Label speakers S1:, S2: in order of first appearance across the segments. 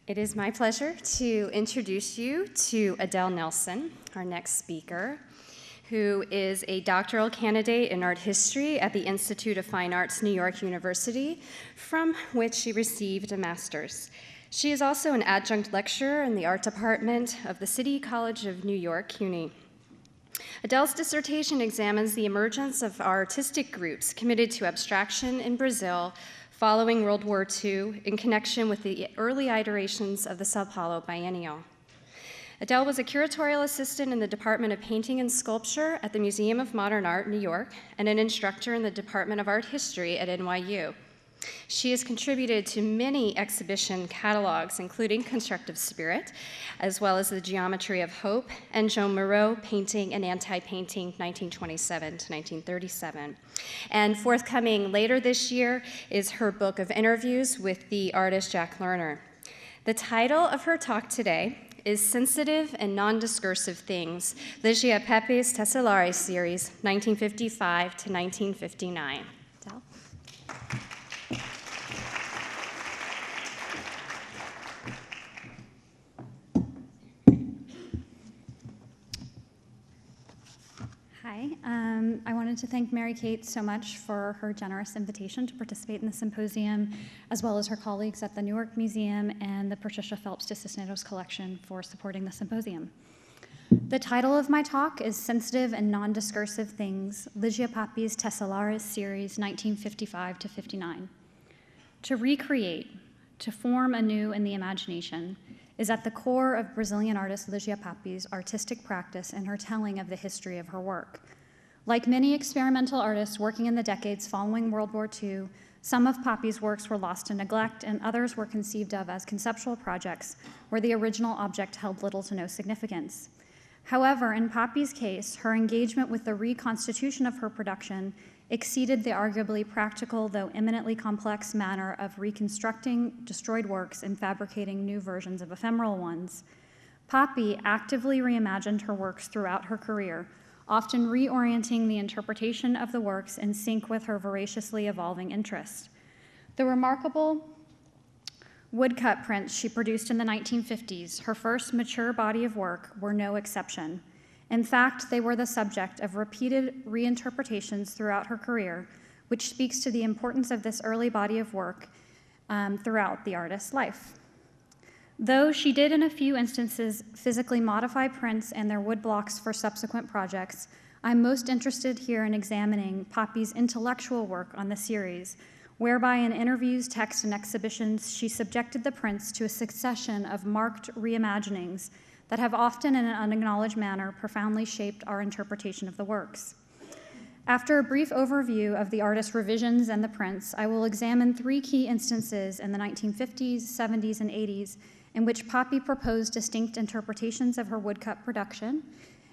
S1: It is my pleasure to introduce you to Adele Nelson, our next speaker, who is a doctoral candidate in art history at the Institute of Fine Arts, New York University, from which she received a master's. She is also an adjunct lecturer in the art department of the City College of New York, CUNY. Adele's dissertation examines the emergence of artistic groups committed to abstraction in Brazil following World War II in connection with the early iterations of the Sao Paulo Biennial. Adele was a curatorial assistant in the Department of Painting and Sculpture at the Museum of Modern Art, New York, and an instructor in the Department of Art History at NYU. She has contributed to many exhibition catalogs, including Constructive Spirit, as well as The Geometry of Hope, and Joan Moreau, Painting and Anti-Painting, 1927 to 1937. And forthcoming later this year is her book of interviews with the artist Jack Lerner. The title of her talk today is Sensitive and Non-Discursive Things, Lygia Pape's Tessellari series, 1955 to 1959. Adele?
S2: Hi, I wanted to thank Mary Kate so much for her generous invitation to participate in the symposium, as well as her colleagues at the Newark Museum and the Patricia Phelps to Cisneros Collection for supporting the symposium. The title of my talk is Sensitive and Non-Discursive Things, Lygia Pape's Tessellari series, 1955 to 59. To recreate, to form anew in the imagination, is at the core of Brazilian artist Lygia Pape's artistic practice and her telling of the history of her work. Like many experimental artists working in the decades following World War II, some of Pape's works were lost to neglect and others were conceived of as conceptual projects where the original object held little to no significance. However, in Pape's case, her engagement with the reconstitution of her production exceeded the arguably practical, though eminently complex, manner of reconstructing destroyed works and fabricating new versions of ephemeral ones. Pape actively reimagined her works throughout her career, often reorienting the interpretation of the works in sync with her voraciously evolving interests. The remarkable woodcut prints she produced in the 1950s, her first mature body of work, were no exception. In fact, they were the subject of repeated reinterpretations throughout her career, which speaks to the importance of this early body of work throughout the artist's life. Though she did in a few instances physically modify prints and their wood blocks for subsequent projects, I'm most interested here in examining Pape's intellectual work on the series, whereby in interviews, texts, and exhibitions, she subjected the prints to a succession of marked reimaginings that have often in an unacknowledged manner profoundly shaped our interpretation of the works. After a brief overview of the artist's revisions and the prints, I will examine three key instances in the 1950s, 70s, and 80s in which Pape proposed distinct interpretations of her woodcut production,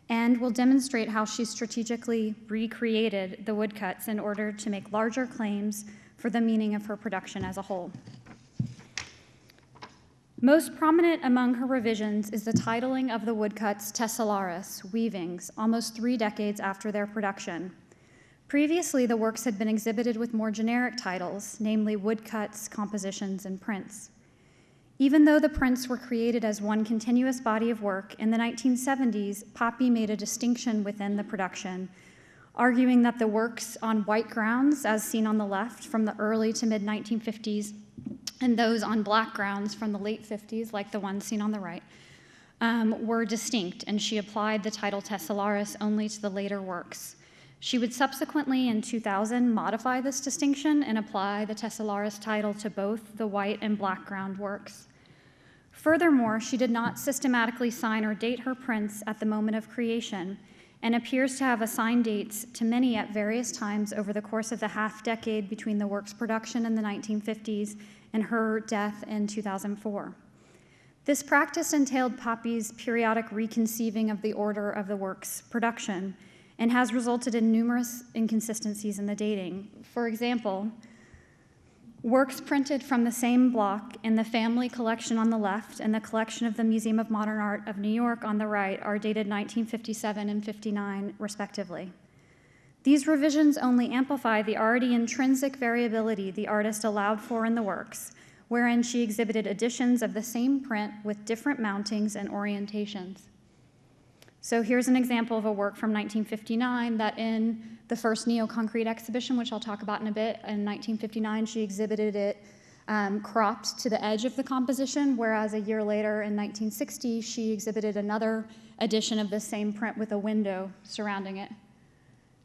S2: and will demonstrate how she strategically recreated the woodcuts in order to make larger claims for the meaning of her production as a whole. Most prominent among her revisions is the titling of the woodcuts Tessellaris, weavings, almost 3 decades after their production. Previously, the works had been exhibited with more generic titles, namely woodcuts, compositions, and prints. Even though the prints were created as one continuous body of work, in the 1970s, Pape made a distinction within the production, arguing that the works on white grounds, as seen on the left from the early to mid-1950s, and those on black grounds from the late 50s, like the one seen on the right, were distinct, and she applied the title Tessellaris only to the later works. She would subsequently, in 2000, modify this distinction and apply the Tessellaris title to both the white and black ground works. Furthermore, she did not systematically sign or date her prints at the moment of creation, and appears to have assigned dates to many at various times over the course of the half-decade between the work's production in the 1950s and her death in 2004. This practice entailed Pape's periodic reconceiving of the order of the work's production and has resulted in numerous inconsistencies in the dating. For example, works printed from the same block in the family collection on the left and the collection of the Museum of Modern Art of New York on the right are dated 1957 and 59, respectively. These revisions only amplify the already intrinsic variability the artist allowed for in the works, wherein she exhibited editions of the same print with different mountings and orientations. So here's an example of a work from 1959 that in the first neo-concrete exhibition, which I'll talk about in a bit, in 1959 she exhibited it cropped to the edge of the composition, whereas a year later in 1960 she exhibited another edition of the same print with a window surrounding it.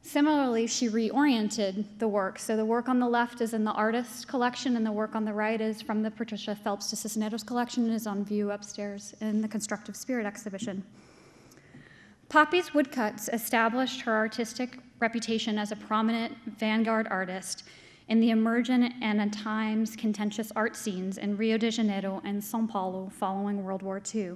S2: Similarly, she reoriented the work. So the work on the left is in the artist collection, and the work on the right is from the Patricia Phelps to Cisneros collection and is on view upstairs in the Constructive Spirit exhibition. Poppy's woodcuts established her artistic reputation as a prominent vanguard artist in the emergent and at times contentious art scenes in Rio de Janeiro and São Paulo following World War II.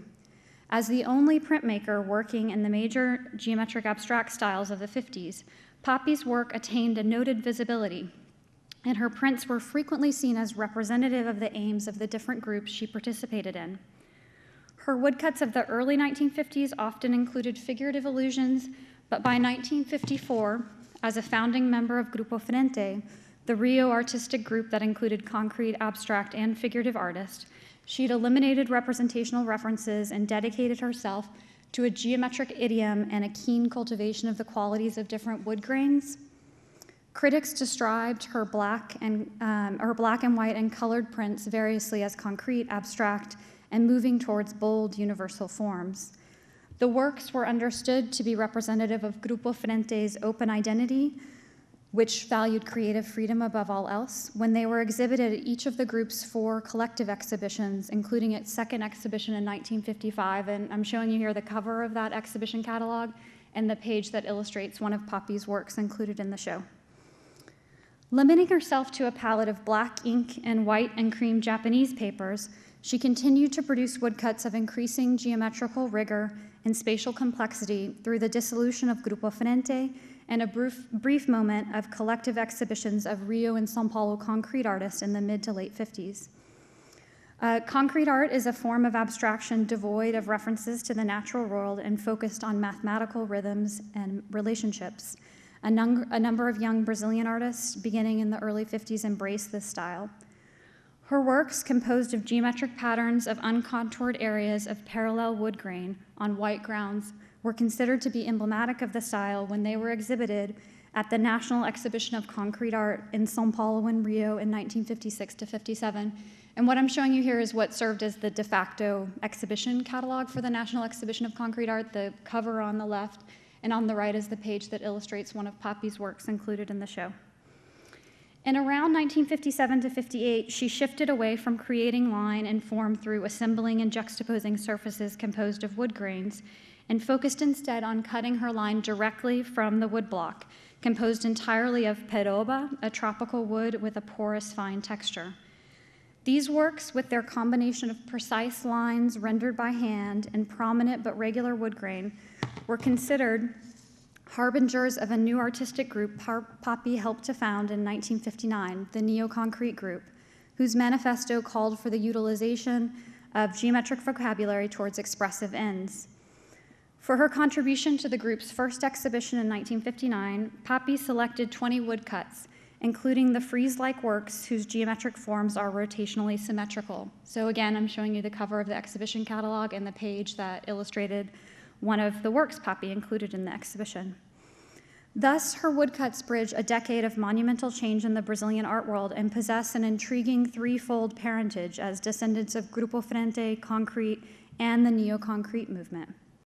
S2: As the only printmaker working in the major geometric abstract styles of the 50s, Poppy's work attained a noted visibility, and her prints were frequently seen as representative of the aims of the different groups she participated in. Her woodcuts of the early 1950s often included figurative allusions, but by 1954, as a founding member of Grupo Frente, the Rio artistic group that included concrete, abstract, and figurative artists, she'd eliminated representational references and dedicated herself to a geometric idiom and a keen cultivation of the qualities of different wood grains. Critics described her black and white and colored prints variously as concrete, abstract, and moving towards bold universal forms. The works were understood to be representative of Grupo Frente's open identity, which valued creative freedom above all else, when they were exhibited at each of the group's 4 collective exhibitions, including its second exhibition in 1955. And I'm showing you here the cover of that exhibition catalog and the page that illustrates one of Poppy's works included in the show. Limiting herself to a palette of black ink and white and cream Japanese papers, she continued to produce woodcuts of increasing geometrical rigor and spatial complexity through the dissolution of Grupo Frente and a brief moment of collective exhibitions of Rio and São Paulo concrete artists in the mid to late 50s. Concrete art is a form of abstraction devoid of references to the natural world and focused on mathematical rhythms and relationships. A number of young Brazilian artists beginning in the early 50s embraced this style. Her works, composed of geometric patterns of uncontoured areas of parallel wood grain on white grounds, were considered to be emblematic of the style when they were exhibited at the National Exhibition of Concrete Art in São Paulo and Rio in 1956 to 57. And what I'm showing you here is what served as the de facto exhibition catalog for the National Exhibition of Concrete Art, the cover on the left, and on the right is the page that illustrates one of Poppy's works included in the show. In around 1957 to 58, she shifted away from creating line and form through assembling and juxtaposing surfaces composed of wood grains, and focused instead on cutting her line directly from the woodblock, composed entirely of peroba, a tropical wood with a porous, fine texture. These works, with their combination of precise lines rendered by hand and prominent but regular wood grain, were considered harbingers of a new artistic group Poppy helped to found in 1959, the Neo-Concrete Group, whose manifesto called for the utilization of geometric vocabulary towards expressive ends. For her contribution to the group's first exhibition in 1959, Poppy selected 20 woodcuts, including the frieze-like works whose geometric forms are rotationally symmetrical. So again, I'm showing you the cover of the exhibition catalog and the page that illustrated one of the works Poppy included in the exhibition. Thus, her woodcuts bridge a decade of monumental change in the Brazilian art world and possess an intriguing threefold parentage as descendants of Grupo Frente, Concrete, and the Neo-Concrete movement.